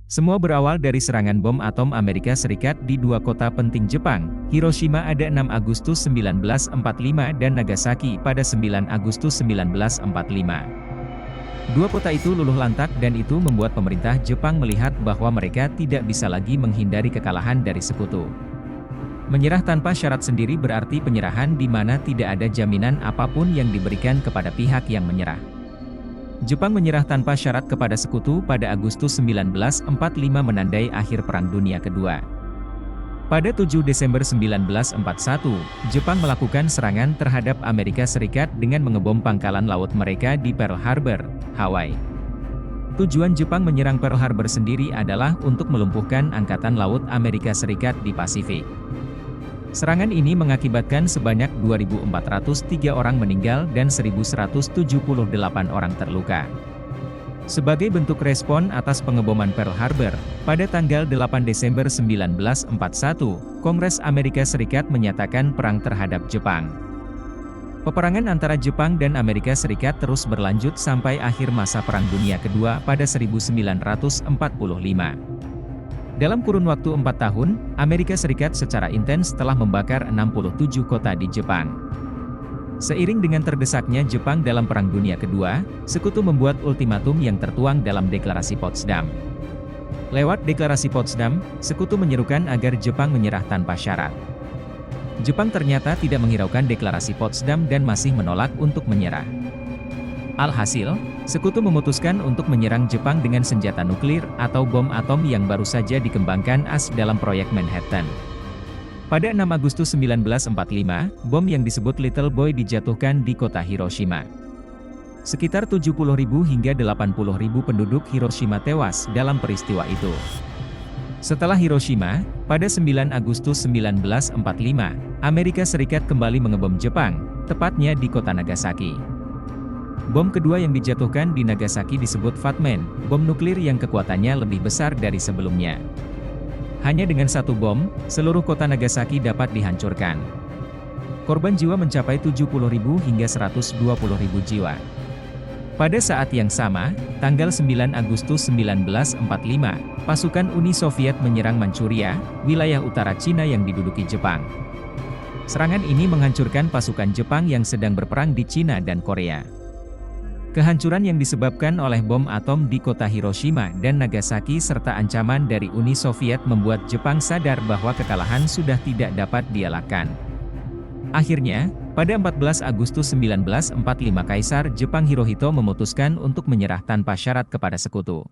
Semua berawal dari serangan bom atom Amerika Serikat di dua kota penting Jepang, Hiroshima pada 6 Agustus 1945 dan Nagasaki pada 9 Agustus 1945. Dua kota itu luluh lantak dan itu membuat pemerintah Jepang melihat bahwa mereka tidak bisa lagi menghindari kekalahan dari sekutu. Menyerah tanpa syarat sendiri berarti penyerahan di mana tidak ada jaminan apapun yang diberikan kepada pihak yang menyerah. Jepang menyerah tanpa syarat kepada sekutu pada Agustus 1945 menandai akhir Perang Dunia Kedua. Pada 7 Desember 1941, Jepang melakukan serangan terhadap Amerika Serikat dengan mengebom pangkalan laut mereka di Pearl Harbor, Hawaii. Tujuan Jepang menyerang Pearl Harbor sendiri adalah untuk melumpuhkan Angkatan Laut Amerika Serikat di Pasifik. Serangan ini mengakibatkan sebanyak 2.403 orang meninggal dan 1.178 orang terluka. Sebagai bentuk respon atas pengeboman Pearl Harbor, pada tanggal 8 Desember 1941, Kongres Amerika Serikat menyatakan perang terhadap Jepang. Peperangan antara Jepang dan Amerika Serikat terus berlanjut sampai akhir masa Perang Dunia Kedua pada 1945. Dalam kurun waktu 4 tahun, Amerika Serikat secara intens telah membakar 67 kota di Jepang. Seiring dengan terdesaknya Jepang dalam Perang Dunia Kedua, sekutu membuat ultimatum yang tertuang dalam Deklarasi Potsdam. Lewat Deklarasi Potsdam, sekutu menyerukan agar Jepang menyerah tanpa syarat. Jepang ternyata tidak menghiraukan Deklarasi Potsdam dan masih menolak untuk menyerah. Alhasil, sekutu memutuskan untuk menyerang Jepang dengan senjata nuklir atau bom atom yang baru saja dikembangkan AS dalam proyek Manhattan. Pada 6 Agustus 1945, bom yang disebut Little Boy dijatuhkan di kota Hiroshima. Sekitar 70.000 hingga 80.000 penduduk Hiroshima tewas dalam peristiwa itu. Setelah Hiroshima, pada 9 Agustus 1945, Amerika Serikat kembali mengebom Jepang, tepatnya di kota Nagasaki. Bom kedua yang dijatuhkan di Nagasaki disebut Fat Man, bom nuklir yang kekuatannya lebih besar dari sebelumnya. Hanya dengan satu bom, seluruh kota Nagasaki dapat dihancurkan. Korban jiwa mencapai 70.000 hingga 120.000 jiwa. Pada saat yang sama, tanggal 9 Agustus 1945, pasukan Uni Soviet menyerang Manchuria, wilayah utara Cina yang diduduki Jepang. Serangan ini menghancurkan pasukan Jepang yang sedang berperang di Cina dan Korea. Kehancuran yang disebabkan oleh bom atom di kota Hiroshima dan Nagasaki serta ancaman dari Uni Soviet membuat Jepang sadar bahwa kekalahan sudah tidak dapat dielakkan. Akhirnya, pada 14 Agustus 1945 Kaisar Jepang Hirohito memutuskan untuk menyerah tanpa syarat kepada sekutu.